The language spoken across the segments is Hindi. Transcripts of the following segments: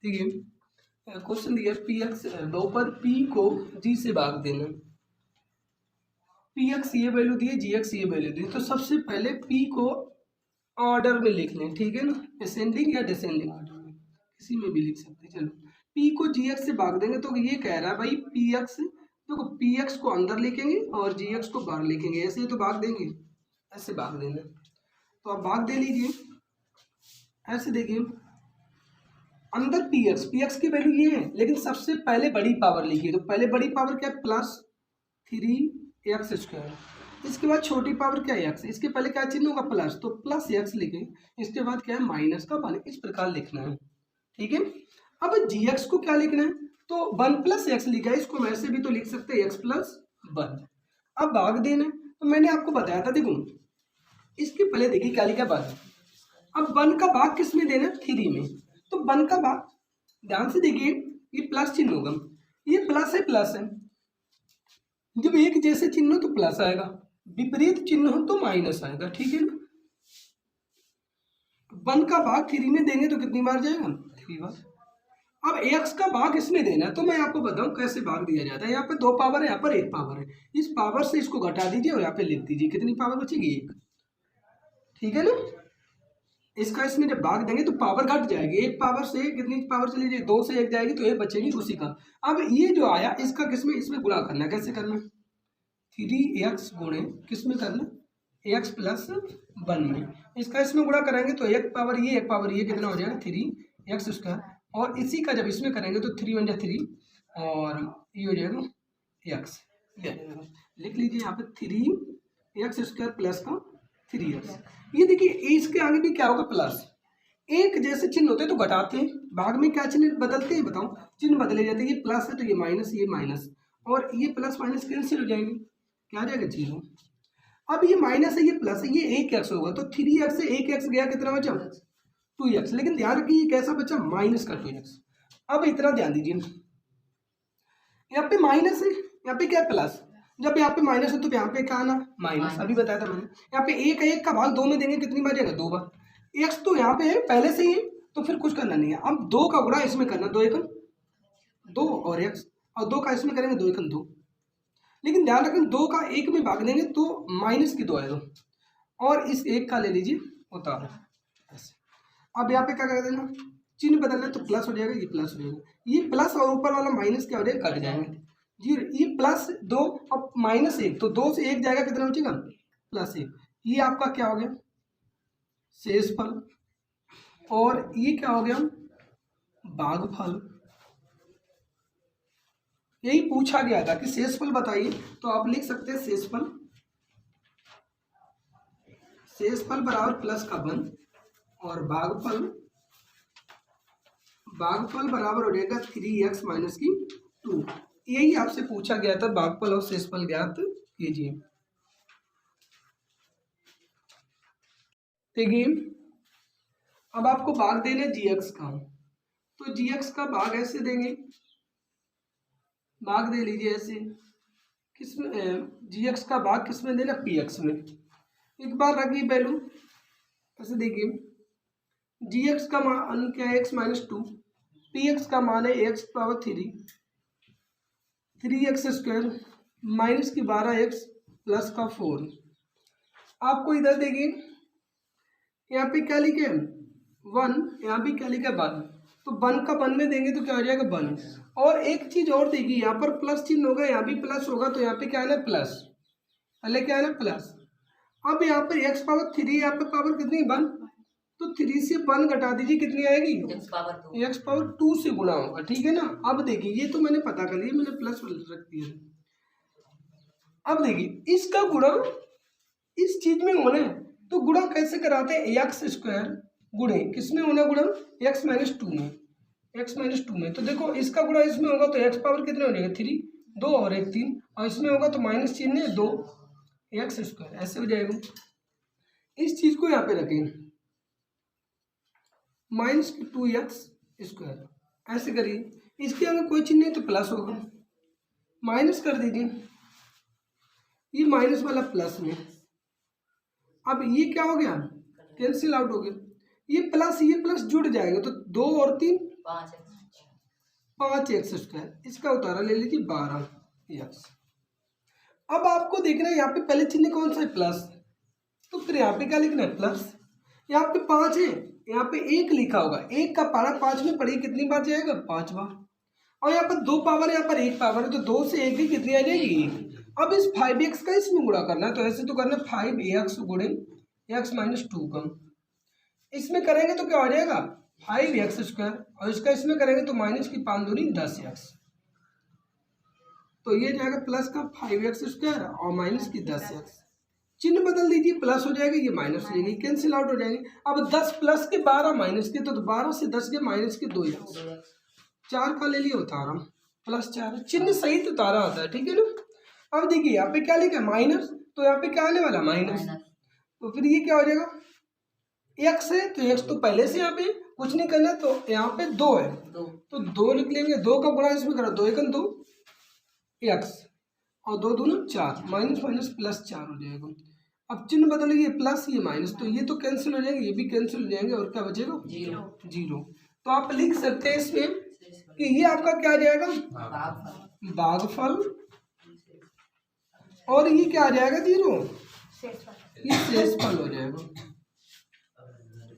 ठीक है, क्वेश्चन दिया पी एक्स, बहुपद पी को जी से भाग देना। पी एक्स ये वैल्यू दी है, जी एक्स ये वैल्यू दी है, तो सबसे पहले पी को ऑर्डर में लिख लें, ठीक है ना, असेंडिंग या डिसेंडिंग ऑर्डर में, किसी में भी लिख सकते हैं। चलो पी को जी एक्स से भाग देंगे तो ये कह रहा है भाई पी एक्स, देखो पी एक्स को अंदर लिखेंगे और जी एक्स को बाहर लिखेंगे, ऐसे ही तो भाग देंगे, ऐसे भाग देना। तो आप भाग दे लीजिए, ऐसे देखिए अंदर पी एक्स की वैल्यू ये है, लेकिन सबसे पहले बड़ी पावर लिखिए, तो पहले बड़ी पावर क्या है, प्लस 3x²। इसके बाद छोटी पावर क्या है एक्स, इसके पहले क्या चिन्ह होगा प्लस, तो प्लस एक्स लिखें, इसके बाद क्या है माइनस का 1, इस प्रकार लिखना है, ठीक है। अब जी एक्स को क्या लिखना है, तो 1 + x लिखा है, इसको वैसे भी तो लिख सकते हैं x + 1। अब भाग देना है, तो मैंने आपको बताया था, देखो इसके पहले देखिए क्या लिखा 1, अब 1 का भाग किस में देना, 3 में, तो 1 का भाग ध्यान से देखिए, ये प्लस चिन्ह होगा, ये प्लस है, जब एक जैसे चिन्ह हो तो प्लस आएगा, विपरीत चिन्ह हो तो माइनस आएगा, ठीक है ना। 1 का भाग 3 में देंगे तो कितनी बार जाएगा, 3 बार। अब x का भाग इसमें देना है, तो मैं आपको बताऊं कैसे भाग दिया जाता है। यहाँ पे 2 पावर है, यहाँ पर 1 पावर है, इस पावर से इसको घटा दीजिए और यहाँ पे लिख दीजिए, कितनी पावर बचेगी, 1, ठीक है ना। इसका इसमें जब भाग देंगे तो पावर घट जाएगी, 1 पावर से कितनी पावर चली जाएगी, 2 से 1 जाएगी तो 1 बचेगी उसी का। अब ये जो आया इसका किसमें, इसमें गुणा करना है, कैसे करना, 3x गुणे किसमें करना, x + 1 में, इसका इसमें गुणा करेंगे तो 1 पावर ये कितना हो जाएगा 3x², और इसी का जब इसमें करेंगे तो 3 × 3 और ये हो जाएगा x, लिख लीजिए यहाँ पे 3x² प्लस का 3x। ये देखिए इसके आगे भी क्या होगा प्लस, एक जैसे चिन्ह होते हैं तो घटाते हैं, भाग में क्या चिन्ह बदलते हैं बताओ, चिन्ह बदले जाते हैं, ये प्लस है तो ये माइनस और ये प्लस माइनस कैंसिल हो जाएंगे, क्या आ जाएगा 0। अब ये माइनस है ये प्लस है, ये 1x होगा, तो 3x से 1x गया, कितना बचा 2x, लेकिन ध्यान रखिए ये कैसा बचा, माइनस का 2x। अब इतना ध्यान दीजिए, यहाँ पे माइनस है, यहाँ पे क्या है प्लस, जब यहाँ पे माइनस है तो यहाँ पे क्या आना माइनस, अभी बताया था मैंने। यहाँ पे 1 का भाग 2 में देंगे कितनी बार जाएगा, 2 बार, x तो यहाँ पे है पहले से ही है तो फिर कुछ करना नहीं है। अब 2 का गुणा इसमें करना, 2 × 2 और x, और 2 का इसमें करेंगे 2 × 2, लेकिन ध्यान रखें 2 का 1 में भाग देंगे तो माइनस की 2 आएगा, और इस 1 का ले लीजिए उतार ऐसे। अब यहाँ पे क्या कर देना, चिन्ह बदलना तो प्लस हो जाएगा, ये प्लस हो जाएगा, ये प्लस और ऊपर वाला माइनस क्या हो जाएगा, कट जाएंगे जी, ये +2 अब -1, तो 2 से 1 जाएगा, कितना बचेगा +1, ये आपका क्या हो गया शेषफल, और ये क्या हो गया भागफल। यही पूछा गया था कि शेषफल बताइए, तो आप लिख सकते हैं शेषफल बराबर प्लस का 1 और भागफल बराबर हो जाएगा 3x - 2। यही आपसे पूछा गया था, भागफल और शेषफल ज्ञात कीजिए। देखिए अब आपको भाग देने gx का, तो gx का भाग ऐसे देंगे, भाग दे लीजिए ऐसे, किसमें gx का भाग किसमें देना, px में। एक बार रखिए वैल्यू ऐसे, देखिए gx का मान क्या है, x - 2, px का मान है x⁻³ 3x² माइनस की 12x प्लस का 4। आपको इधर देखिए यहाँ पे क्या लिखे 1, यहाँ भी क्या लिखा 1, तो 1 का 1 में देंगे तो क्या हो जाएगा 1। और एक चीज और देखिए, यहाँ पर प्लस चिन्ह होगा, यहाँ भी प्लस होगा, तो यहाँ पे क्या है ना प्लस, पहले क्या है ना प्लस। अब यहाँ पर x⁻³ यहाँ पे पावर कितनी 1, तो 3 से 1 घटा दीजिए, कितनी आएगी x⁻2 से गुणा होगा, ठीक है ना। अब देखिए ये तो मैंने पता कर लिया, मैंने प्लस रख दिया। अब देखिए इसका गुणा इस चीज में होना है, तो गुणा कैसे कराते हैं, x² गुणे किसमें होना गुणा, x - 2 में, तो देखो इसका गुणा इसमें होगा तो x पावर कितने हो जाएगा 3, 2 और 1 3, और इसमें होगा तो माइनस चिन्ह है 2x², ऐसे हो जाएगा। इस चीज को यहाँ पे रखें -2x², ऐसे करिए, इसके आगे कोई चिन्ह नहीं तो प्लस होगा, माइनस कर दीजिए, ये माइनस वाला प्लस में। अब ये क्या हो गया, कैंसिल आउट हो गया, ये प्लस जुड़ जाएगा, तो 2 और 3 5x², इसका उतारा ले लीजिए 12x। अब आपको देखना है यहाँ पे पहले चिन्ह कौन सा है, प्लस, तो फिर यहाँ पे क्या लिखना है, प्लस। यहाँ पे 5 है, यहाँ पे 1 लिखा होगा, 1 का पारा 5 में पढ़िए कितनी बार जाएगा, 5 बार। और यहाँ पर 2 पावर है, यहाँ पर 1 पावर है, तो 2 से 1 की कितनी आ जाएगी, 1। अब इस 5x का इसमें गुणा करना है, तो ऐसे तो करना 5x गुणे x - 2 का, इसमें करेंगे तो क्या हो जाएगा 5x², और इसका इसमें करेंगे तो माइनस की 5 दूनी 10x, तो ये जाएगा प्लस का 5x² और माइनस की 10x। चिन्ह बदल दीजिए, प्लस हो जाएगा, ये माइनस हो जाएगी, कैंसिल आउट हो जाएंगे। अब 10 प्लस के 12 माइनस के, तो 12 से 10 के माइनस के 2x, 4 का ले लिया उतारा, प्लस 4, चिन्ह सहित उतारा होता है, ठीक है ना। अब देखिए यहाँ पे क्या लिखा है, माइनस, तो यहाँ पे क्या आने वाला, माइनस, तो फिर ये क्या हो जाएगा, x है तो x तो पहले से यहाँ पे कुछ नहीं करना, तो यहाँ पे 2 है, तो 2 लिख लेंगे, 2 का गुणा इसमें करो, 2 × 2 x और 2 दूना 4, माइनस माइनस प्लस 4 हो जाएगा। अब चिन्ह बदलेंगे, प्लस ये माइनस, तो ये तो कैंसिल हो जाएंगे, ये भी कैंसिल हो जाएंगे, और क्या बचेगा, जीरो। तो आप लिख सकते हैं इसमें कि ये आपका क्या आ जाएगा, भागफल, और ये क्या आ जाएगा, 0, ये शेषफल हो जाएगा,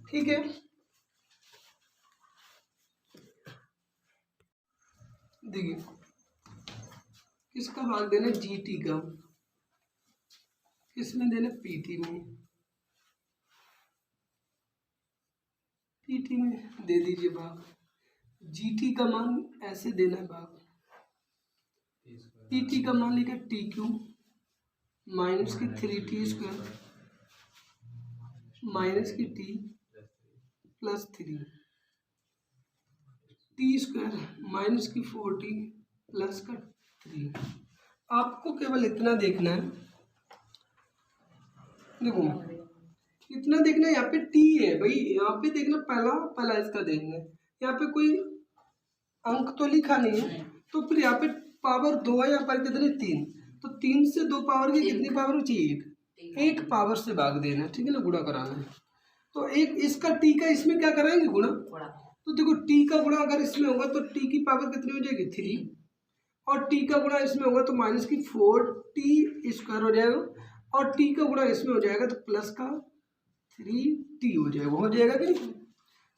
ठीक है। देखिए किसका भाग देना, GT का, किसमें देना, PT में, PT में दे दीजिए भाग, GT का मान ऐसे देना है भाग, PT का मान लिखा TQ माइनस की 3t² माइनस की t प्लस 3 t² माइनस की 4t प्लस का 3। आपको केवल इतना देखना है, देखो इतना देखना है, यहाँ पे t है भाई, यहाँ पे देखना पहला इसका देखना है, यहाँ पे कोई अंक तो लिखा नहीं है, तो फिर यहाँ पे पावर 2 है, यहाँ पर कितने 3, तो 3 से 2 पावर की कितनी पावर चाहिए, 1 पावर से भाग देना, ठीक है ना, गुणा कराना है। तो एक इसका t का इसमें क्या कराएंगे, गुणा, तो देखो t का गुणा अगर इसमें होगा तो t की पावर कितनी हो जाएगी, 3, और t का गुणा इसमें होगा तो माइनस की 4t² हो जाएगा, और t का गुणा इसमें हो जाएगा तो प्लस का 3t हो जाएगा कि नहीं।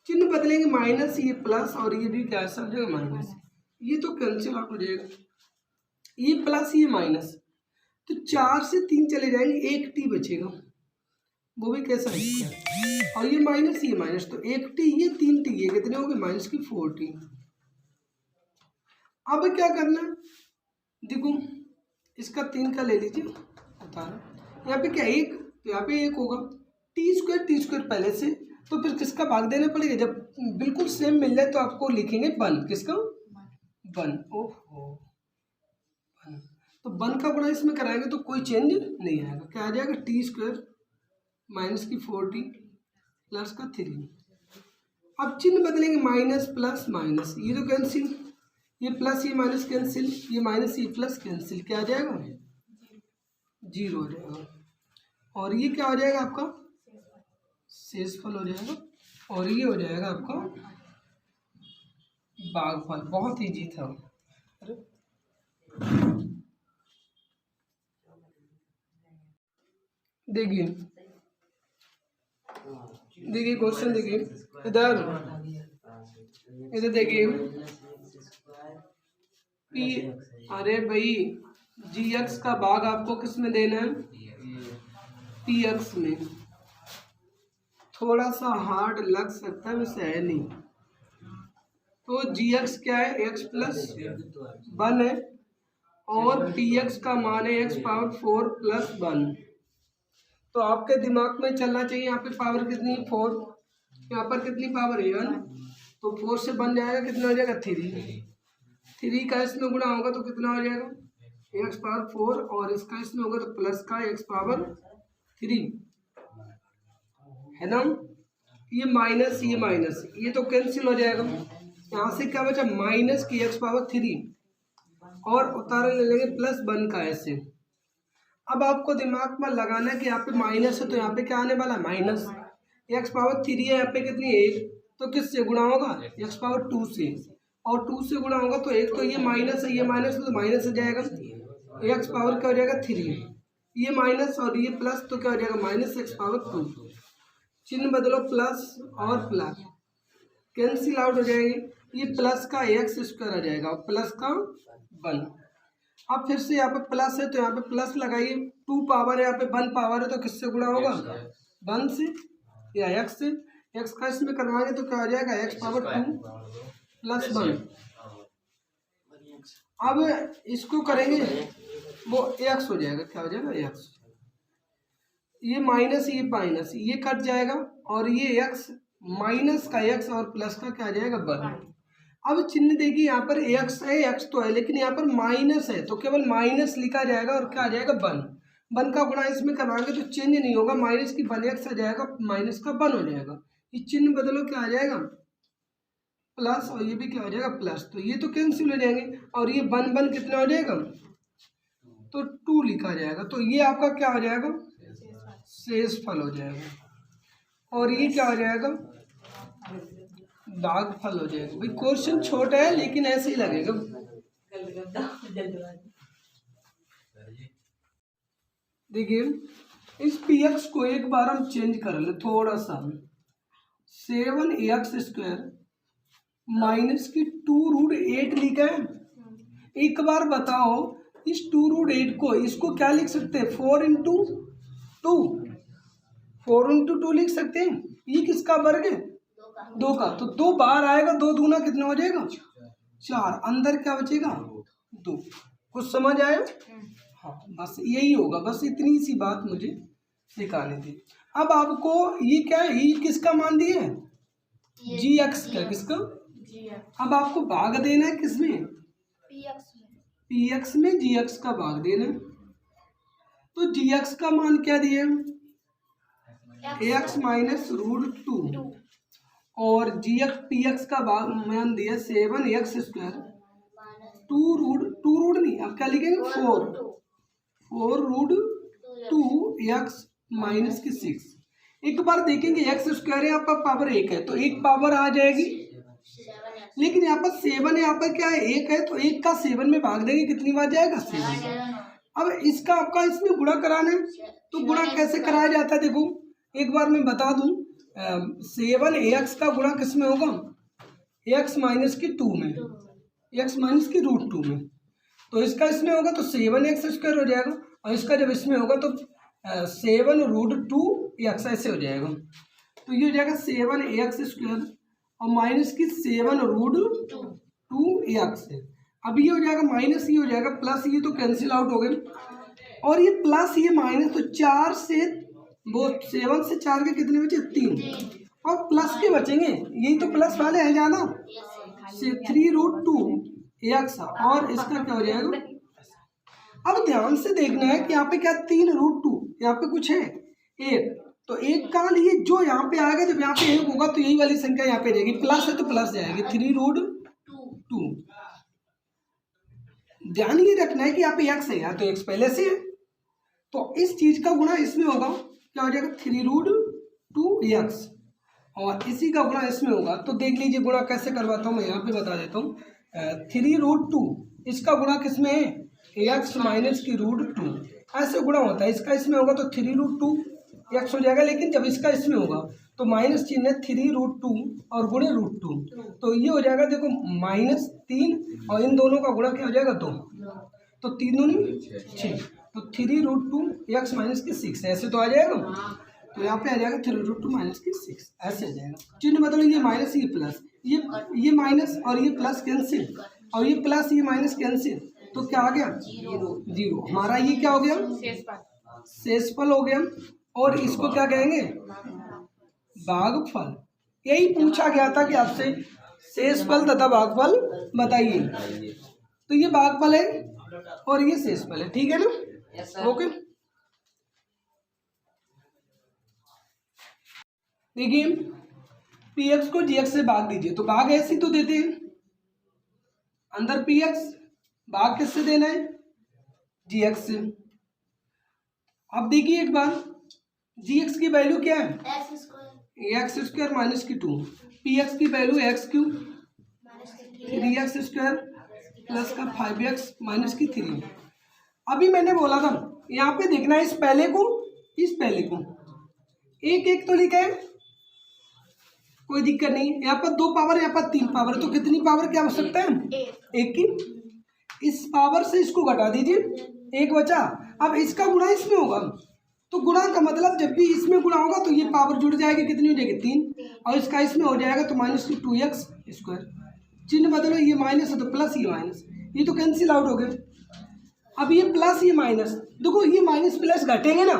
चिन्ह बदलेंगे, माइनस ये प्लस, और ये भी कैसा हो जाएगा, माइनस, ये तो कैंसिल आउट हो जाएगा, ये प्लस ये माइनस, तो 4 से 3 चले जाएंगे, 1 t बचेगा, वो भी कैसा है, और ये माइनस, तो 1 t, ये 3 t, ये कितने हो गए, माइनस की 4t। अब क्या करना है, देखो इसका 3 का ले लीजिए उतारा, यहाँ पे क्या 1, तो यहाँ पे 1 होगा, t² पहले से, तो फिर किसका भाग देना पड़ेगा, जब बिल्कुल सेम मिल जाए तो आपको लिखेंगे 1, किसका 1, ओहो 1, तो 1 का गुणा इसमें कराएंगे तो कोई चेंज नहीं आएगा, क्या आ जाएगा, t² माइनस की 4t प्लस का 3। अब चिन्ह बदलेंगे, माइनस प्लस माइनस, ये तो कैंसिल, ये प्लस ये माइनस कैंसिल, ये माइनस ये प्लस कैंसिल, क्या आ जाएगा, 0 हो जाएगा, और ये क्या हो जाएगा आपका, शेषफल हो जाएगा, और ये हो जाएगा आपका भागफल। बहुत ईजी था। देखिए क्वेश्चन देखिए, इधर देखिए पी, अरे भाई GX का भाग आपको किस में देना है, PX में। थोड़ा सा हार्ड लग सकता है, वैसे है नहीं। तो GX क्या है, x + 1 है, और PX का मान है x⁴ + 1। तो आपके दिमाग में चलना चाहिए, यहाँ पे पावर कितनी है, 4, यहाँ पर कितनी पावर है, 1, तो 4 से बन जाएगा, कितना हो जाएगा, 3 का इसमें गुणा होगा तो कितना हो जाएगा, x⁴, और इसका इसमें होगा तो प्लस का x⁴, है ना। ये माइनस ये तो कैंसिल हो जाएगा, यहाँ से क्या बचा, माइनस की x⁴, और उतारे ले लेंगे +1 का ऐसे। अब आपको दिमाग में लगाना है कि यहाँ पे माइनस है, तो यहाँ पे क्या आने वाला है, माइनस x⁴ है, यहाँ पे कितनी है, 1, तो किससे गुणा होगा, x⁴ से, और 2 से गुणा होगा तो एक तो ये माइनस है, ये माइनस है तो माइनस हो जाएगा, एक्स पावर क्या हो जाएगा 3, ये माइनस और ये प्लस तो क्या हो जाएगा माइनस एक्स पावर 2। चिन्ह बदलो, प्लस और प्लस कैंसिल आउट हो जाएंगे, ये प्लस का एक्स स्क्वायर आ जाएगा और प्लस का 1। अब फिर से यहाँ पे प्लस है तो यहाँ पे प्लस लगाइए, 2 पावर है, यहाँ पे 1 पावर है तो किससे गुणा होगा 1 से या एक्स से, एक्स का इसमें करवाएंगे तो क्या हो जाएगा एक्स पावर 2 प्लस 1। अब इसको करेंगे वो एक्स हो जाएगा, क्या हो जाएगा एक्स, ये माइनस ये माइनस ये कट जाएगा और ये एक्स माइनस का एक्स और प्लस का क्या आ जाएगा 1। अब चिन्ह देखिए यहाँ पर एक्स है, एक्स तो है लेकिन यहाँ पर माइनस है तो केवल माइनस लिखा जाएगा और क्या आ जाएगा 1 का गुणा इसमें करवाएंगे तो चेंज नहीं होगा, माइनस की 1 एक्स आ जाएगा, माइनस का 1 हो जाएगा, ये चिन्ह बदलो क्या आ जाएगा प्लस और ये भी क्या हो जाएगा प्लस, तो ये तो कैंसिल हो जाएंगे और ये 1 कितना हो जाएगा तो 2 लिखा जाएगा, तो ये आपका क्या हो जाएगा शेषफल हो जाएगा और ये क्या हो जाएगा भागफल हो जाएगा। भाई क्वेश्चन छोटा है लेकिन ऐसे ही लगेगा। देखिए इस पी एक्स को एक बार हम चेंज कर ले थोड़ा सा, 7x² माइनस की 2√8 लिखा है। एक बार बताओ इस 2√8 को इसको क्या लिख सकते हैं 4 × 2, 4 × 2 लिख सकते हैं। ये किसका वर्ग है 2 का, तो 2 बाहर आएगा, 2 दूना कितना हो जाएगा 4, अंदर क्या बचेगा 2। कुछ समझ आया? हाँ बस यही होगा, बस इतनी सी बात मुझे सिखानी थी। अब आपको ये क्या है, ये किसका मान दिए जी एक्स का, किसका अब आपको भाग देना है किसमें पी एक्स में जी एक्स का भाग देना है। तो जी एक्स का मान क्या दिया एक्स माइनस √2 और जी एक्स पी एक्स का भाग मान दिया 7x², 2 रूट नहीं, अब क्या लिखेंगे 4√2x माइनस की 6। एक बार देखेंगे x² है यहाँ पर पावर 1 है तो एक पावर आ जाएगी, लेकिन यहाँ पर 7 है, यहाँ पर क्या है 1 है तो 1 का 7 में भाग देंगे कितनी बार जाएगा 7। अब इसका आपका इसमें गुणा कराना है तो गुणा कैसे कराया जाता है देखो एक बार मैं बता दूं, 7x का गुणा किस में होगा x माइनस की 2 में, x माइनस की √2 में, तो इसका इसमें होगा तो 7x² हो जाएगा और इसका जब इसमें होगा तो 7√2x ऐसे हो जाएगा, तो ये हो जाएगा 7x² और माइनस की 7√2x है। अब ये हो जाएगा माइनस, ये हो जाएगा प्लस, ये तो कैंसिल आउट हो गए और ये प्लस ये माइनस, तो 4 से वो 7 से 4 के कितने बचे 3 और प्लस के बचेंगे, यही तो प्लस वाले हैं ज़्यादा, 3√2x और इसका क्या हो जाएगा। अब ध्यान से देखना है कि यहाँ पे क्या 3√2, यहाँ पे कुछ है 1, तो 1 का लिए जो यहाँ पे आएगा, जब यहाँ पे 1 होगा तो यही वाली संख्या यहाँ पे जाएगी, प्लस है तो प्लस जाएगी 3√2। ध्यान ये रखना है कि यहाँ पे x है, यहाँ तो x पहले से है तो इस चीज का गुणा इसमें होगा, क्या हो जाएगा 3√2x और इसी का गुणा इसमें होगा। तो देख लीजिए गुणा कैसे करवाता हूँ मैं, यहाँ पे बता देता हूँ। 3√2 इसका गुणा किसमें है x माइनस की √2, ऐसे गुणा होता है, इसका इसमें होगा तो 3√2x हो जाएगा, लेकिन जब इसका इसमें होगा तो माइनस चिन्ह है 3√2 और गुणे √2, तो ये हो जाएगा देखो -3 और इन दोनों का गुणा क्या हो जाएगा 2, तो 3 दूनी 6, तो 3√2x माइनस की 6 ऐसे तो आ जाएगा, तो यहाँ पे आ जाएगा 3√2 माइनस की 6 ऐसे आ जाएगा। चिन्ह बदलो, ये माइनस ये प्लस, ये माइनस और ये प्लस कैंसिल और ये प्लस ये माइनस कैंसिल, तो क्या आ गया 0। हमारा ये क्या हो गया शेषफल हो गया और इसको क्या कहेंगे भागफल। यही पूछा गया था कि आपसे शेषफल तथा भागफल बताइए, तो ये भागफल है और ये शेषफल है, ठीक है ना। ओके देखिए पी एक्स को जी एक्स से भाग दीजिए, तो भाग ऐसे ही तो देते हैं, अंदर पी एक्स भाग किससे देना है जी एक्स से। अब देखिए एक बार जी एक्स की वैल्यू क्या है x² माइनस की 2, पी एक्स की वैल्यू x³ 3x² प्लस का 5x माइनस की 3। अभी मैंने बोला था यहाँ पे देखना है इस पहले को एक एक तो लिखा है, कोई दिक्कत नहीं। यहाँ पर 2 पावर, यहाँ पर 3 पावर, तो कितनी पावर की आवश्यकता है? एक की। इस पावर से इसको घटा दीजिए, एक बचा। अब इसका गुणा इसमें होगा, तो गुणा का मतलब जब भी इसमें गुणा होगा तो ये पावर जुड़ जाएगी, कितनी हो जाएगी? 3, और इसका इसमें हो जाएगा तो माइनस की 2x²। चिन्ह बदलो, ये माइनस है तो प्लस, ये माइनस, ये तो कैंसिल आउट हो गए। अब ये प्लस ये माइनस, देखो ये माइनस प्लस घटेंगे ना,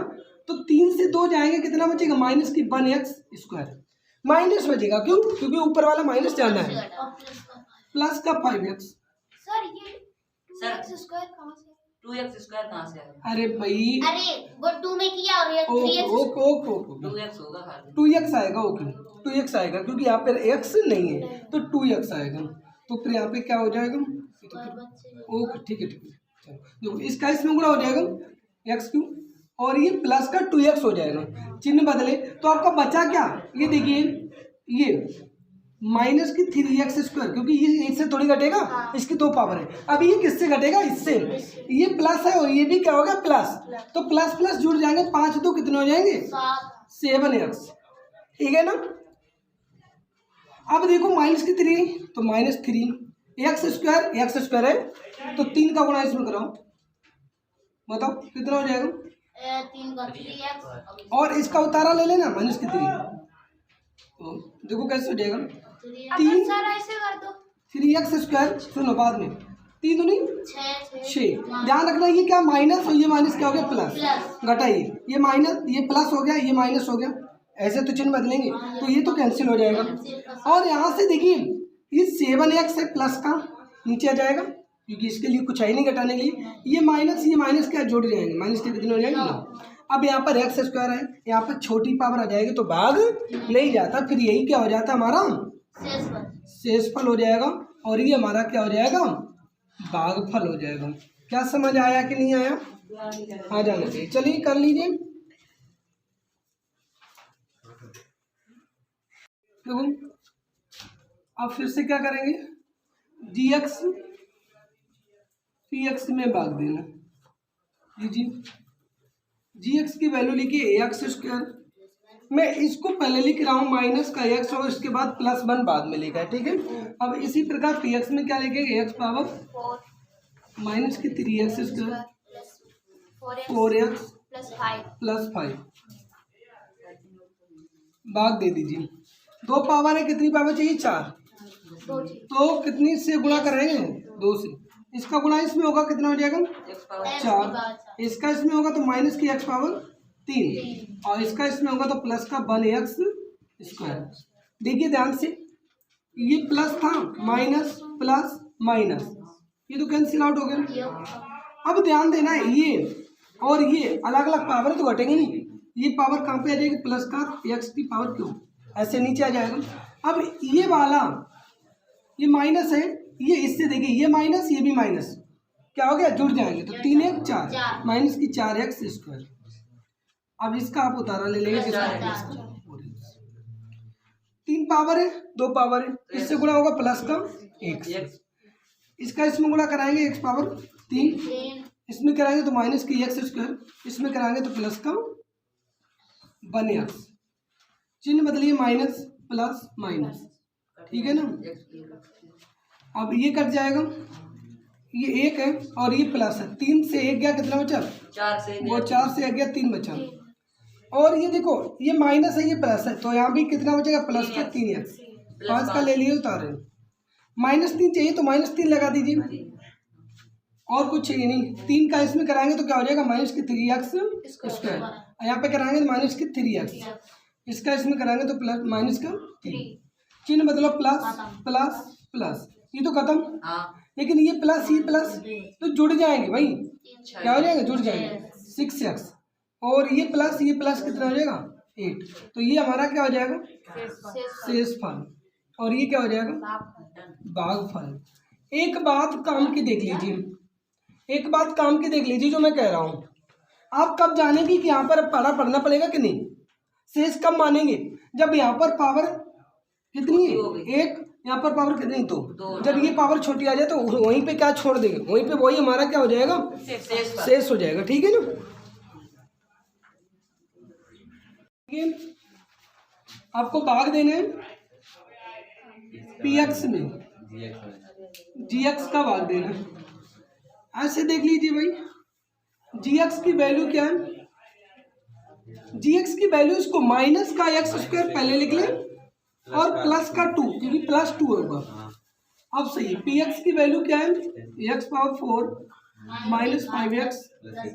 तो 3 से 2 जाएंगे, कितना बचेगा? माइनस की 1x² माइनस बचेगा। क्यों? क्योंकि ऊपर वाला माइनस जाना है। प्लस का 5x। सर ये 2x² कहाँ से? 2x² कहाँ से आएगा? अरे भाई, अरे वो 2 में किया और ये 3x। 2x होगा खाली। 2x आएगा। ओके, 2x आएगा, क्योंकि यहाँ पर x नहीं है तो 2x आएगा। तो फिर यहाँ पे क्या हो जाएगा? ओके, ठीक है। चलो देखो, इसका इसमें गुणा हो जाएगा x³ और ये प्लस का 2x हो जाएगा। चिन्ह बदले तो आपका बचा क्या? ये देखिए, ये माइनस की 3x², क्योंकि ये एक से थोड़ी घटेगा, इसकी 2 पावर है। अब ये किससे घटेगा? इससे। ये प्लस है और ये भी क्या होगा? प्लस। तो प्लस प्लस जुड़ जाएंगे, 5 2 कितने हो जाएंगे? 7x। ठीक है ना? अब देखो माइनस की 3 तो -3 x² है, तो 3 का गुणा इसमें कराओ, बताओ कितना हो जाएगा? 3 का 3x और इसका उतारा ले लेना, माइनस की 3। तो देखो कैसे हो जाएगा? अपन सर ऐसे कर दो 3x²। सुनो, बाद में 3 दूनी 6। 6। ध्यान रखना, ये क्या माइनस और ये माइनस क्या हो गया? प्लस। घटाइए, ये माइनस ये प्लस हो गया, ये माइनस हो गया, ऐसे तो चिन्ह बदलेंगे तो ये तो कैंसिल हो जाएगा। और यहाँ से देखिए, ये 7x है प्लस का, नीचे आ जाएगा, क्योंकि इसके लिए कुछ है नहीं घटाने के लिए। ये माइनस क्या जुड़ जाएंगे, माइनस के कितने हो जाएंगे? 9। अब यहाँ पर x² है, यहाँ पर छोटी पावर आ जाएगी तो भाग नहीं जाता, फिर यही क्या हो जाता हमारा? शेषफल हो जाएगा। और ये हमारा क्या हो जाएगा? भागफल हो जाएगा। क्या समझ आया कि नहीं आया? आ जाना चाहिए। चलिए कर लीजिए। देखो, अब फिर से क्या करेंगे? dx px में भाग देना। लीजिए, gx की वैल्यू लिखिए ax²। मैं इसको पहले लिख रहा हूँ माइनस का x और इसके बाद +1 बाद में लिखा है, ठीक है। अब इसी प्रकार px में क्या लिखेंगे? x पावर माइनस की 3x² 4x प्लस 5 भाग दे दीजिए। 2 पावर है, कितनी पावर चाहिए? 4। तो कितनी से गुणा करेंगे? 2 से। इसका गुणा इसमें होगा, कितना हो जाएगा? 4। इसका इसमें होगा तो माइनस की x पावर 3, और इसका इसमें होगा तो प्लस का 1x²। देखिए ध्यान से, ये प्लस था, माइनस प्लस माइनस, ये तो कैंसिल आउट हो गया। अब ध्यान देना, ये और ये अलग अलग पावर तो घटेंगे नहीं। ये पावर कहाँ पे आ जाएगी? प्लस का x की पावर क्यों, ऐसे नीचे आ जाएगा। अब ये वाला, ये माइनस है, ये इससे देखिए, ये माइनस ये भी माइनस, क्या हो गया? जुड़ जाएंगे तो 3 1 4 माइनस की 4x²। अब इसका आप उतारा ले लेंगे, 3 पावर है, 2 पावर है, इससे गुणा होगा प्लस का x, इसका इसमें गुणा कराएंगे x पावर 3, इसमें कराएंगे तो माइनस की x², इसमें कराएंगे तो प्लस का 1x। चिन्ह बदलिए, माइनस प्लस माइनस, ठीक है ना। अब ये कट जाएगा, ये 1 है और ये प्लस है, 3 से 1 गया, कितना बचा? 4 से वो 4 से 1 गया, 3 बचा। और ये देखो, ये माइनस है, ये प्लस है, तो यहाँ भी कितना बचेगा? प्लस का 3x। 5 का ले लिए, उतारे। -3 चाहिए तो -3 लगा दीजिए, और कुछ चाहिए नहीं। 3 का इसमें कराएंगे तो क्या हो जाएगा? माइनस की 3x²। यहाँ पे कराएंगे तो माइनस की 3x, इसका इसमें कराएंगे तो प्लस माइनस का 3। चिन्ह मतलब प्लस प्लस प्लस, ये तो खत्म। लेकिन ये प्लस तो जुड़ जाएंगे भाई, क्या हो जाएंगे? जुड़ जाएंगे, 6x। और ये प्लस कितना हो जाएगा? 8। तो ये हमारा क्या हो जाएगा? शेषफल। और ये क्या हो जाएगा? भागफल। एक बात काम की देख लीजिए, जो मैं कह रहा हूँ, आप कब जानेंगे कि यहाँ पर पढ़ना पड़ेगा कि नहीं? शेष कब मानेंगे? जब यहाँ पर पावर कितनी है? 1, यहाँ पर पावर कितनी? दो। दो। जब ये पावर छोटी आ जाए तो वहीं पे क्या छोड़ देंगे, वहीं पे वही हमारा क्या हो जाएगा, शेष हो जाएगा। ठीक है ना। आपको भाग देना है px में, gx का भाग देना है। ऐसे देख लीजिए भाई, gx की वैल्यू क्या है, gx की वैल्यू इसको माइनस का एक्स स्क्वायर पहले लिख लें और प्लस का 2, क्योंकि प्लस 2 होगा। अब सही, px की वैल्यू क्या है, x power 4 minus 5x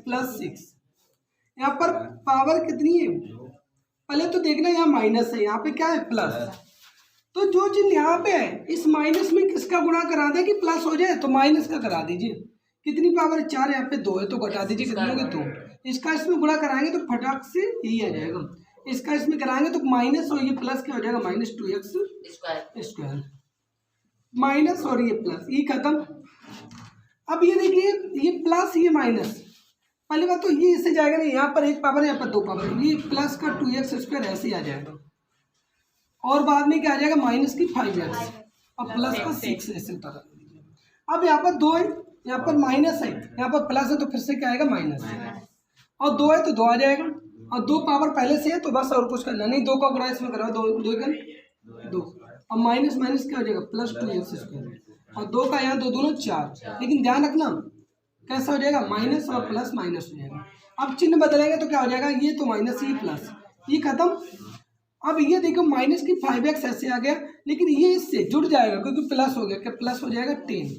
plus 6। यहाँ पर पावर कितनी है, पहले तो देखना यहाँ माइनस है, यहाँ पे क्या है, प्लस। तो जो चीज यहाँ पे है इस माइनस में किसका गुणा करा दे कि प्लस हो जाए, तो माइनस का करा दीजिए। कितनी पावर है, 4, यहाँ पे 2 है तो घटा दीजिए, कितने हो गए, 2। इसका इसमें गुणा कराएंगे तो फटाक से यही आ जाएगा। इसका इसमें कराएंगे तो माइनस और ये प्लस क्या हो जाएगा, माइनस 2x स्क्वायर, माइनस और ये प्लस, ये खत्म। अब ये देखिए, ये प्लस ये माइनस, पहली बात तो ये इससे जाएगा नहीं, यहाँ पर 1 पावर है, यहाँ पर 2 पावर है, ये प्लस का 2x स्क्वायर ऐसे ही आ जाएगा। और बाद में क्या आ जाएगा, माइनस की 5x और प्लस का 6 ऐसे उतारा। अब यहाँ पर 2 है, यहाँ पर माइनस है, यहाँ पर प्लस है, तो फिर से क्या आएगा, माइनस। और 2 है तो 2 आ जाएगा, और 2 पावर पहले से है तो बस और कुछ करना नहीं, 2 का गुणा इसमें कराओ, 2 और माइनस माइनस क्या हो जाएगा, प्लस 2x स्क्वायर, और 2 का यहाँ 2 दूनो 4। लेकिन ध्यान रखना कैसा हो जाएगा, माइनस और प्लस माइनस हो जाएगा। अब चिन्ह बदलेंगे तो क्या हो जाएगा, ये तो माइनस, ये प्लस, ये खत्म। अब ये देखो माइनस की 5x ऐसे आ गया, लेकिन ये इससे जुड़ जाएगा क्योंकि प्लस हो गया, क्या प्लस हो जाएगा 10।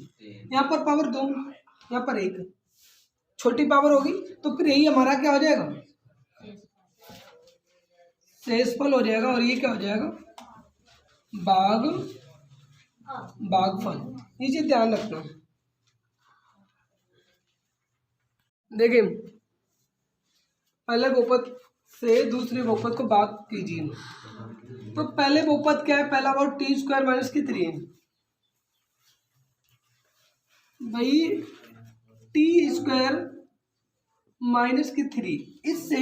यहाँ पर पावर 2, यहाँ पर 1, छोटी पावर होगी तो फिर यही हमारा क्या हो जाएगा, शेषफल हो जाएगा। और ये क्या हो जाएगा, भागफल। ये चीज ध्यान रखना। देखिए, पहले बहुपद से दूसरे बहुपद को भाग कीजिए। तो पहले बहुपद क्या है, पहला वर्ग टी स्क्वायर माइनस की 3 भाई, टी स्क्वायर माइनस की 3, इससे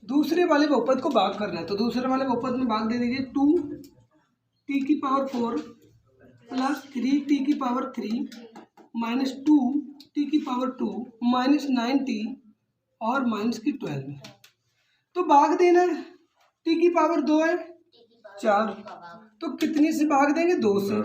दूसरे वाले बहुपद को भाग करना है। तो दूसरे वाले बहुपद में भाग दे दीजिए, 2t की पावर 4 प्लस 3t की पावर 3 माइनस 2t की पावर 2 माइनस 9t और माइनस की 12। तो भाग देना है, t की पावर 2 है 4, तो कितनी से भाग देंगे, 2 से।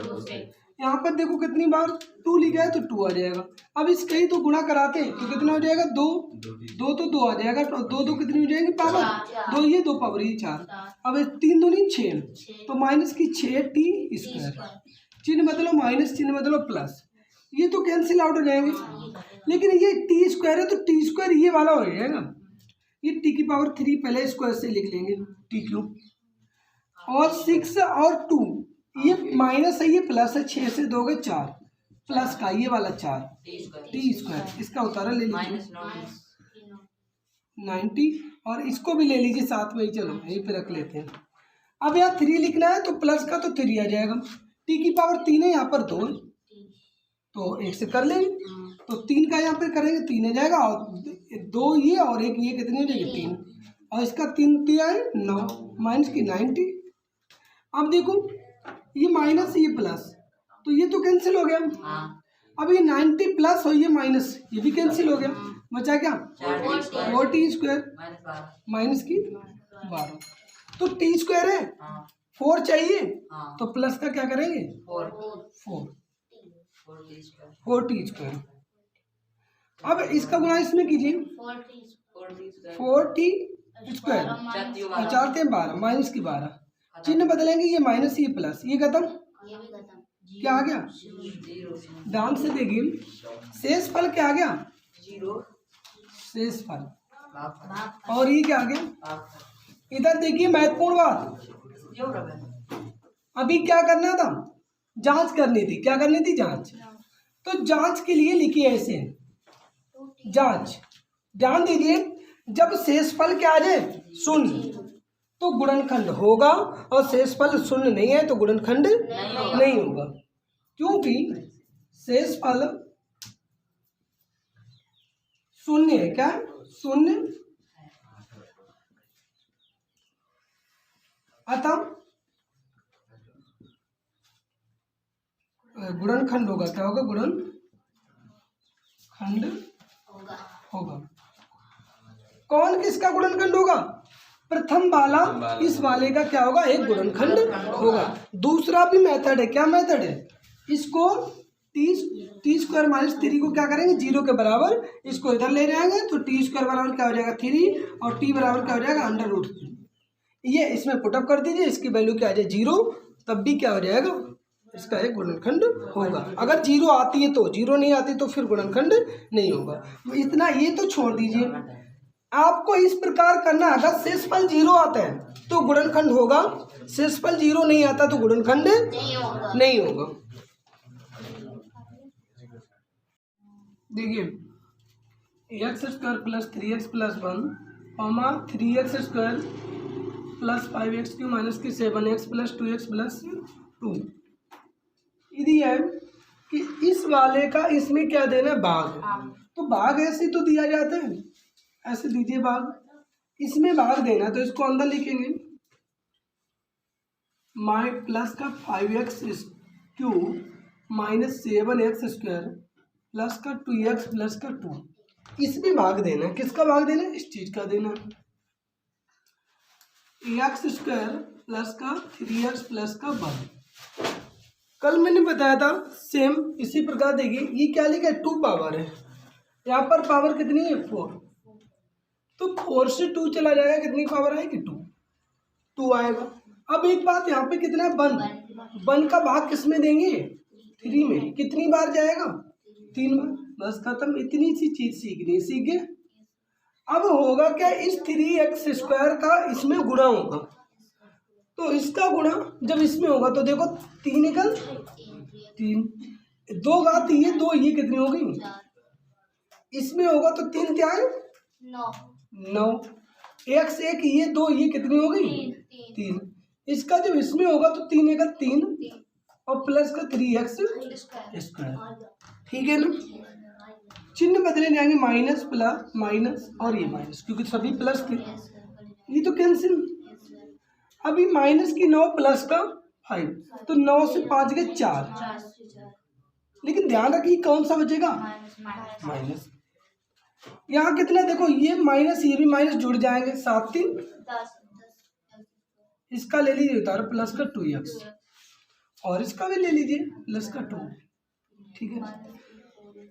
यहाँ पर देखो कितनी बार 2 लिखा है तो 2 आ जाएगा। अब इसका ही तो गुणा कराते हैं तो कितना हो जाएगा, 2 तो 2 आ जाएगा, तो 2 कितनी हो जाएगी पावर, 2 ये 2 पावर ये 4। अब 3 दूनी 6, तो माइनस की 6t स्क्वायर, चिन्ह बदलो माइनस, चिन्ह बदलो प्लस, ये तो कैंसिल आउट हो जाएंगे। लेकिन ये टी स्क्वायर है तो टी स्क्वायर ये वाला हो जाएगा, ये टी की पावर 3 पहले स्क्वायर से लिख लेंगे, टी क्यूब, और 6 और 2 ये माइनस है, ये प्लस है, 6 से 2 गए 4, प्लस का ये वाला 4 टी स्क्वायर, इसका उतारा ले लीजिए 90, और इसको भी ले लीजिए साथ में ही, चलो यहीं पे रख लेते हैं। अब यहाँ 3 लिखना है तो प्लस का तो 3 आ जाएगा, टी की पावर 3 है, यहाँ पर 2 तो 1 से कर लेंगे, तो 3 का यहाँ पे करेंगे 3 आ जाएगा, और 2 ये और 1 ये कितनी हो जाएगी, 3, और इसका 3 दिया है 9 माइनस की 90। अब देखो ये माइनस ये प्लस, तो ये तो कैंसिल हो गया। अब ये 90 प्लस और ये माइनस, ये भी कैंसिल हो गया, बचा क्या, 4t स्क्वायर माइनस की 12। तो टी स्क्वायर है, 4 चाहिए, तो प्लस का क्या करेंगे, 4t स्क्वायर। अब इसका गुणा इसमें कीजिए, 4t स्क्वायर, 4 × 12 माइनस की 12, चिन्ह बदलेंगे, ये माइनस ये प्लस, ये खत्म, क्या आ गया, ध्यान से देखिए, शेष फल क्या आ गया, 0 शेष फल, और ये क्या आ गया। इधर देखिए महत्वपूर्ण बात, अभी क्या करना था, जांच करनी थी, क्या करनी थी, जांच। तो जांच के लिए लिखिए ऐसे, जांच, ध्यान दीजिए, जब शेषफल क्या आ जाए, शून्य, तो गुणनखंड होगा, और शेषफल शून्य नहीं है तो गुणनखंड नहीं होगा, क्योंकि शेषफल शून्य है, क्या शून्य, अतः गुणनखंड होगा, क्या होगा, गुणनखंड होगा। होगा। कौन किसका गुणनखंड होगा, प्रथम वाला इस वाले का क्या होगा, एक गुणनखंड होगा। दूसरा भी मेथड है, क्या मेथड है, इसको टी स्क्वायर माइनस 3 को क्या करेंगे, 0 के बराबर इसको इधर ले जाएंगे तो टी स्क्वायर बराबर क्या हो जाएगा 3 और टी बराबर क्या हो जाएगा √3। ये इसमें पुटअप कर दीजिए, इसकी वैल्यू क्या आ जाए 0, तब भी क्या हो जाएगा, इसका एक गुणनखंड होगा। अगर 0 आती है तो, 0 नहीं आती तो फिर गुणनखंड नहीं होगा। इतना ये तो छोड़ दीजिए, आपको इस प्रकार करना है, अगर शेषफल 0 आता है तो गुणनखंड होगा, शेषफल 0 नहीं आता तो गुणनखंड नहीं होगा। देखिए x² + 3x + 1, 3x² + 5x³ - 7x + 2x + 2। यदि है कि इस वाले का इसमें क्या देना है, भाग। तो भाग ऐसे तो दिया जाता है, ऐसे दीजिए भाग, इसमें भाग देना तो इसको अंदर लिखेंगे, प्लस का 5x³ - 7x² प्लस का 2x प्लस का 2, इसमें भाग देना है। किसका भाग देना है, इस चीज का देना है। x² प्लस का 3x प्लस का 1। कल मैंने बताया था सेम इसी प्रकार देखिए, ये क्या लिखा है 2 पावर है, यहाँ पर पावर कितनी है 4, तो 4 से 2 चला जाएगा, कितनी पावर आएगी 2 आएगा। अब एक बात यहाँ पे कितना है 1 का भाग किस में देंगे 3 में, कितनी बार जाएगा 3 बार, बस खत्म। इतनी सी चीज सीखनी, सीख गए। अब होगा क्या, इस 3x² का इसमें गुणा होगा, तो इसका गुणा जब इसमें होगा तो देखो 3 निकल 3, 2 घात ये 2, ये कितनी हो गई, इसमें होगा तो 3 क्या है 9, x 1 ये 2, ये कितनी हो गई 3। इसका जब इसमें होगा तो 3 एक 3 और प्लस का 3x², ठीक है ना। चिन्ह बदले जाएंगे, माइनस प्लस माइनस और ये माइनस, क्योंकि सभी प्लस थे, ये तो कैंसिल। अभी माइनस की 9 प्लस का 5, तो 9 से 5 गए 4, लेकिन ध्यान रखिए कौन सा बचेगा माइनस। यहाँ कितना देखो, ये माइनस ये भी माइनस जुड़ जाएंगे, 7 3, इसका ले लीजिए उतार प्लस का 2x और इसका भी ले लीजिए प्लस का 2, ठीक है।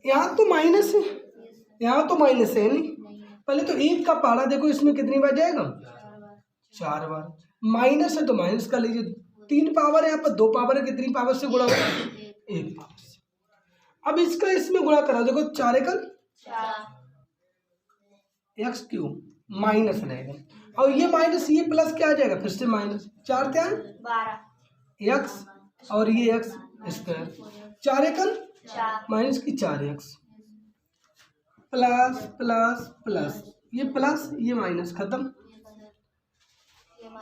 यहाँ तो माइनस है, यहाँ तो माइनस है नहीं, पहले तो 1 का पारा देखो, इसमें कितनी बार जाएगा 4 बार, माइनस है तो माइनस का लीजिए, 3 पावर है यहाँ पर, 2 पावर है, कितनी पावर से गुणा होगा 1 पावर से। अब इसका इसमें गुणा करा देखो, 4 एकल x³ माइनस रहेगा, और ये माइनस ये प्लस क्या आ जाएगा, फिर से माइनस, 4 क्या है 12 x और ये x², 4 एकल माइनस की 4x प्लस प्लस प्लस, ये प्लस ये माइनस, खत्म।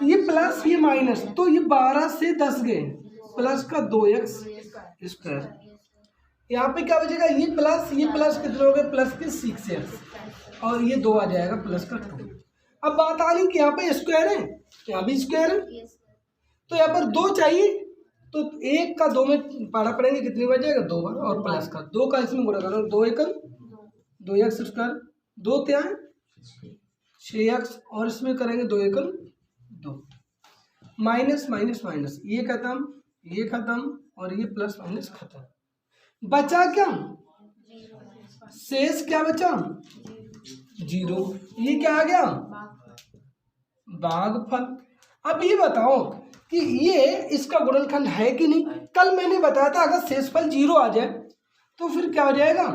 ये प्लस ये माइनस, तो ये 12 से 10 गए, प्लस का 2x², यहाँ पे क्या बचेगा, ये प्लस कितने हो गए, प्लस के 6x और ये 2 आ जाएगा प्लस का 2। अब बात आ रही कि यहाँ पे स्क्वायर है, यहाँ भी स्क्वायर है, तो यहाँ पर 2 चाहिए, तो 1 का 2 में पारा पड़ेंगे, कितनी बार जाएगा 2 बार, और प्लस का 2 का इसमें गुणा करो, 2 एकल 2x², 2 क्या है 6x और इसमें करेंगे 2 एकल 2, माइनस माइनस माइनस, ये खत्म और ये प्लस माइनस खत्म। बचा क्या, शेष क्या बचा 0, ये क्या आ गया भागफल। अब ये बताओ कि ये इसका गुणनखंड है कि नहीं। कल मैंने बताया था अगर शेषफल 0 आ जाए तो फिर क्या हो जाएगा,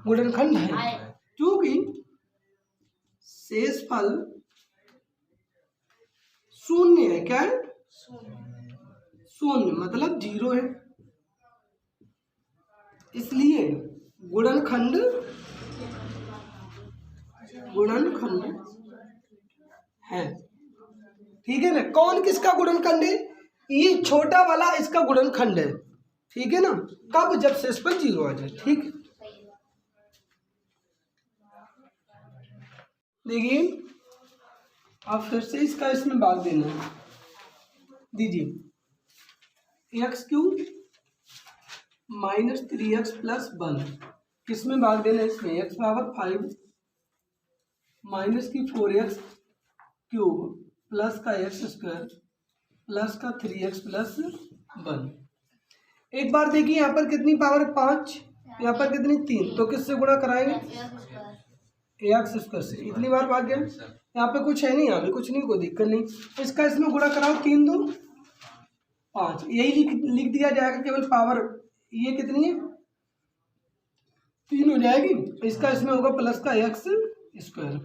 गुणनखंड है, क्योंकि शेषफल 0 है, क्या है 0 मतलब 0 है, इसलिए गुणनखंड है, ठीक है ना। कौन किसका गुणनखंड है, ये छोटा वाला इसका गुणनखंड है, ठीक है ना। कब, जब शेषफल 0 आ जाए, ठीक। देखिए अब फिर से इसका इसमें भाग देना है, दीजिए x³ -3x प्लस 1 किस में भाग देना है? इसमें x पावर 5 माइनस की 4x क्यूब प्लस का x स्क्वायर प्लस का 3x प्लस 1। एक बार देखिए यहाँ पर कितनी पावर 5, यहाँ पर कितनी 3, तो किससे गुणा कराएंगे? एक्स स्क्वायर से। इतनी बार भाग गया, यहाँ पे कुछ है नहीं, यहाँ पे कुछ नहीं, कोई दिक्कत नहीं। इसका इसमें गुणा कराओ, 3 2 5, यही लिख दिया जाएगा केवल पावर। ये कितनी है? 3 हो जाएगी। इसका इसमें होगा प्लस का एक्स स्क्वायर,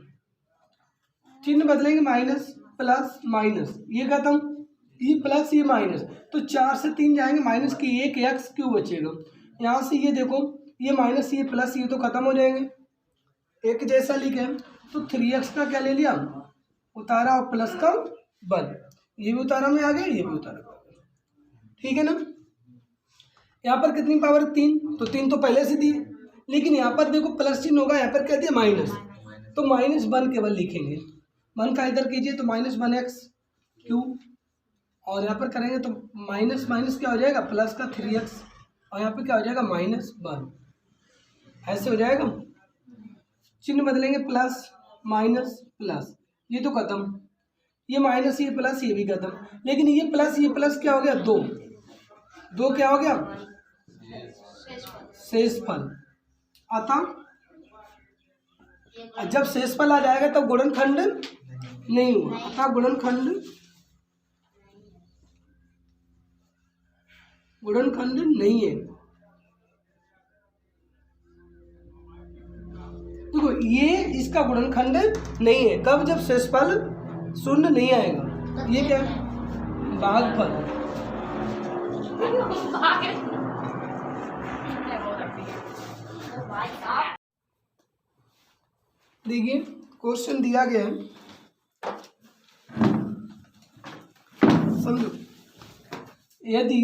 चिन्ह बदलेंगे, माइनस प्लस माइनस, ये खत्म, ये प्लस ये माइनस, तो 4 से 3 जाएंगे, माइनस की 1 एक्स क्यों बचेगा। यहाँ से ये देखो, ये माइनस ये प्लस ये तो खत्म हो जाएंगे, एक जैसा लिखे। तो 3x का क्या ले लिया, उतारा, और प्लस का 1, ये भी उतारा में आ गया, ये भी उतारा में आ गया, ठीक है ना। यहाँ पर कितनी पावर 3, तो 3 तो पहले से दी, लेकिन यहाँ पर देखो प्लस चिन्ह होगा, यहाँ पर क्या दिया माइनस, तो -1 केवल लिखेंगे। 1 का इधर कीजिए तो -1x क्यूब, और यहाँ पर करेंगे तो माइनस माइनस क्या हो जाएगा, प्लस का 3x, और यहाँ पे क्या हो जाएगा -1, ऐसे हो जाएगा। चिन्ह बदलेंगे, प्लस माइनस प्लस, ये तो खत्म, ये माइनस ये प्लस ये भी खत्म, लेकिन ये प्लस क्या हो गया, 2 क्या हो गया, शेषफल। अतः जब शेषफल आ जाएगा तब गुणनखंड नहीं हुआ, अतः गुणनखंड नहीं है। देखो ये इसका गुणनखंड नहीं है, कब, जब शेषफल 0 नहीं आएगा। ये क्या है, भागफल। देखिए क्वेश्चन दिया गया है, समझो, यदि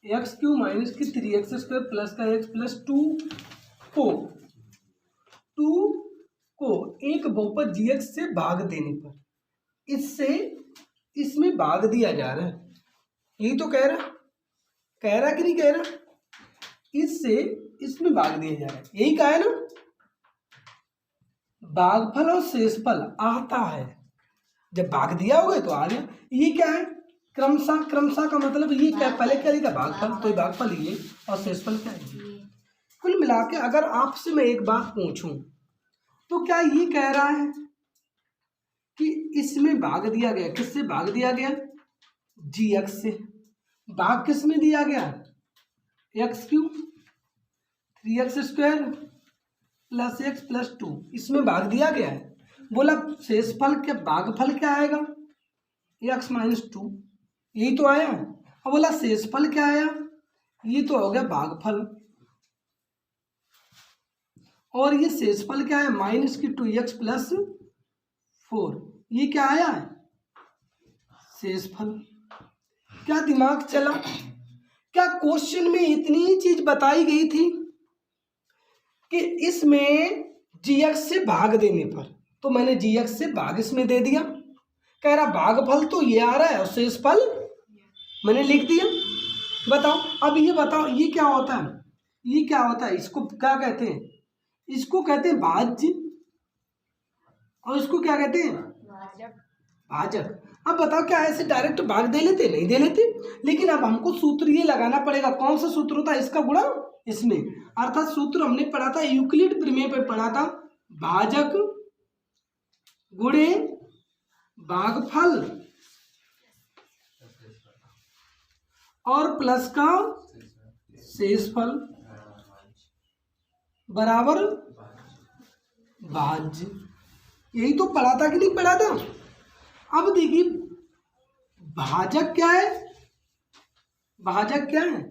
एक्स क्यू माइनस की 3x स्क्वायर प्लस का x प्लस 2 को एक बहुपद gx से भाग देने पर इससे इसमें भाग दिया जा रहा है, यही तो कह रहा कि नहीं कह रहा, इससे इसमें भाग दिया जा रहा है, यही कहा है ना। भागफल और शेषफल आता है, जब भाग दिया होगा तो आ गया। ये क्या है, क्रमशः का मतलब ये क्या, पहले क्या लिखा, भागफल, तो भागफल ये, और शेषफल क्या है। कुल मिला के अगर आपसे मैं एक बात पूछूं तो क्या ये कह रहा है कि इसमें भाग दिया गया, किससे भाग दिया गया, gx से। भाग किस में दिया गया, x cube 3x square plus x plus 2, इसमें भाग दिया गया है। बोला शेषफल के भागफल क्या आएगा, x माइनस 2, यही तो आया। अब बोला शेषफल क्या आया, ये तो हो गया भागफल, और ये शेषफल क्या है, माइनस की 2x प्लस 4, ये क्या आया है, शेषफल। क्या दिमाग चला, क्या क्वेश्चन में इतनी चीज बताई गई थी कि इसमें gx से भाग देने पर, तो मैंने gx से भाग इसमें दे दिया, कह रहा भागफल तो ये आ रहा है और शेषफल मैंने लिख दिया। बताओ, अब ये बताओ ये क्या होता है, ये क्या होता है, इसको क्या कहते हैं, इसको कहते हैं भाज्य, और इसको क्या कहते हैं, भाजक। अब बताओ क्या ऐसे डायरेक्ट भाग दे लेते, नहीं दे लेते, लेकिन अब हमको सूत्र ये लगाना पड़ेगा। कौन सा सूत्र होता है, इसका गुणा इसमें, अर्थात सूत्र हमने पढ़ा था, यूक्लिड प्रमेय पे पढ़ा था, भाजक गुणे भागफल और प्लस का शेषफल बराबर भाज्य। यही तो पढ़ा था कि नहीं पढ़ा था। अब देखिए भाजक क्या है, भाजक क्या है,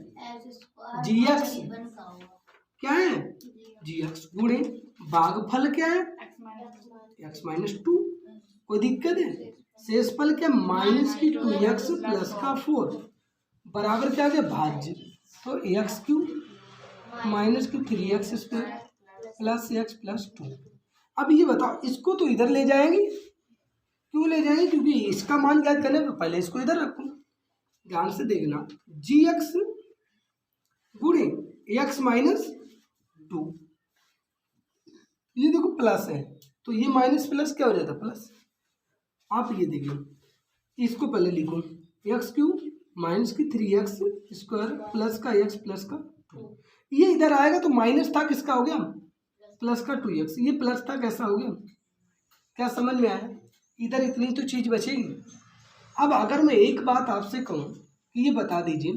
gx क्या है, gx गुणे भागफल क्या है, x माइनस 2, कोई दिक्कत है। शेषफल क्या, माइनस की 2x प्लस का 4 बराबर क्या गया, भाज्य, तो एक्स क्यूब माइनस की 3x square plus x plus 2। अब ये बताओ, इसको तो इधर ले जाएंगे, क्यों ले जाएंगे, क्योंकि इसका मान ज्ञात करने पर पहले इसको इधर रखो, ध्यान से देखना, gx गुणे एक्स माइनस 2, ये देखो प्लस है तो ये माइनस प्लस क्या हो जाता है प्लस। आप ये देखिए, इसको पहले लिखो एक्स क्यूब माइनस की 3x स्क्वायर प्लस का x प्लस का 2, ये इधर आएगा तो माइनस था किसका हो गया प्लस का 2x, ये प्लस था कैसा हो गया। क्या समझ में आया? इधर इतनी तो चीज़ बचेगी। अब अगर मैं एक बात आपसे कहूँ कि ये बता दीजिए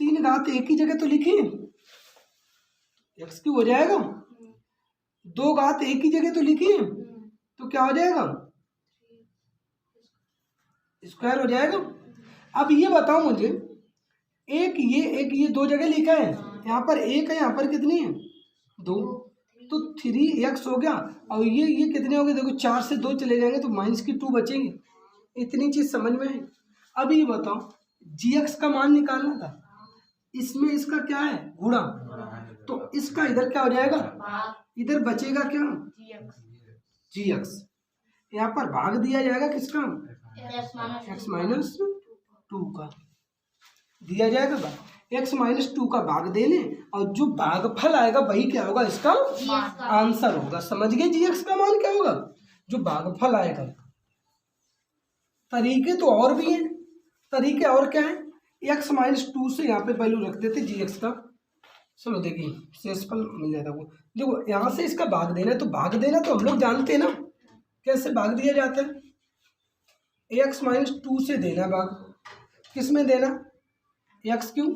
3 घात एक ही जगह तो लिखिए, एक्स क्यूब हो जाएगा, 2 घात एक ही जगह तो लिखिए तो क्या हो जाएगा स्क्वायर हो जाएगा। अब ये बताओ मुझे, एक ये 2 जगह लिखा है, यहाँ पर 1 है, यहाँ पर कितनी है 2, तो 3x हो गया। और ये कितने हो गए देखो, 4 से 2 चले जाएंगे तो माइनस की 2 बचेंगे। इतनी चीज़ समझ में है। अब ये बताओ gx का मान निकालना था, इसमें इसका क्या है गुणा, तो इसका इधर क्या हो जाएगा, इधर बचेगा क्या gx, यहाँ पर भाग दिया जाएगा किसका x माइनस 2 का दिया जाएगा भाग, x माइनस 2 का भाग देने और जो भागफल आएगा वही क्या होगा इसका आंसर होगा। समझ गए gx का मान क्या होगा, जो भागफल आएगा। तरीके तो और भी हैं, तरीके और क्या है, x माइनस 2 से यहाँ पे वैल्यू रख देते gx का, चलो देखिए शेषफल मिल जाता है वो। देखो यहाँ से इसका भाग देना है, तो भाग देना तो हम लोग जानते हैं ना कैसे भाग दिया जाता है, एक्स माइनस 2 से देना भाग, किस में देना x cube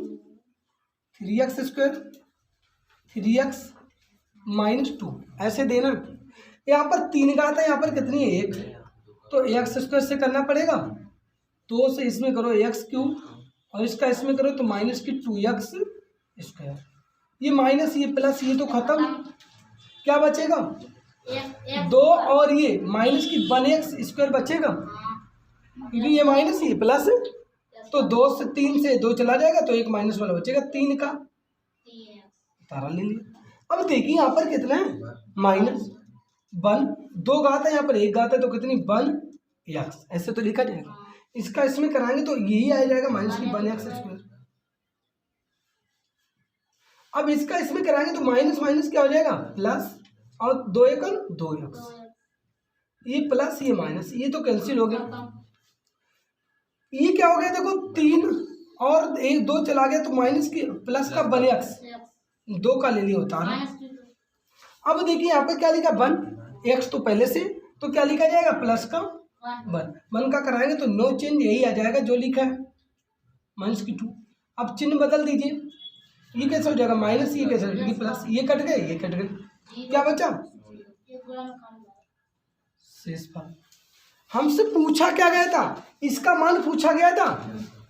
3x square 3x minus 2 ऐसे देना। यहाँ पर 3 घात है, यहाँ पर कितनी है 1, तो एक्स स्क्वायर से करना पड़ेगा, 2 से इसमें करो एक्स क्यूब और इसका इसमें करो तो माइनस की 2x स्क्वायर, ये माइनस ये प्लस ये तो खत्म, क्या बचेगा 2 और ये माइनस की 1x स्क्वायर बचेगा, क्योंकि ये माइनस ये प्लस है तो 2 से 3 से 2 चला जाएगा तो एक माइनस वाला बचेगा 3 का, तारा ले लिया। अब देखिए यहाँ पर कितना है माइनस 1, 2 घात है, यहाँ पर 1 घात है तो कितनी 1x, ऐसे तो लिखा जाएगा। इसका इसमें कराएंगे तो यही आ जाएगा माइनस की 1x स्क्वायर। अब इसका इसमें कराएंगे तो माइनस माइनस क्या हो जाएगा प्लस, और 2 एकम 2x, ये प्लस ये माइनस, ये तो कैंसिल हो गया। ये क्या हो गया देखो 3 और 1 2 चला गया तो माइनस की प्लस का 1x, 2 का ले लिया होता है। अब देखिए यहाँ पर क्या लिखा 1 x तो पहले से, तो क्या लिखा जाएगा प्लस का 1 का कराएंगे तो नो चेंज यही आ जाएगा जो लिखा है माइनस की 2। अब चिन्ह बदल दीजिए, ये कैसे हो जाएगा माइनस, ये कैसे ये प्लस, ये कट गए ये कट गए, क्या बचा शेषफल। हमसे पूछा क्या गया था, इसका मान पूछा गया था,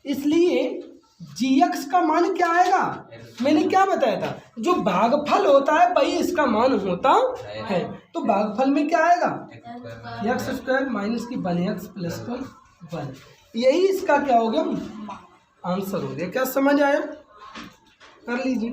इसलिए gx का मान क्या आएगा, मैंने क्या बताया था जो भागफल होता है वही इसका मान होता है। तो भागफल में क्या आएगा एक्स स्क्वायर माइनस की 1x प्लस का 1, यही इसका क्या हो गया आंसर हो गया। क्या समझ आया, कर लीजिए।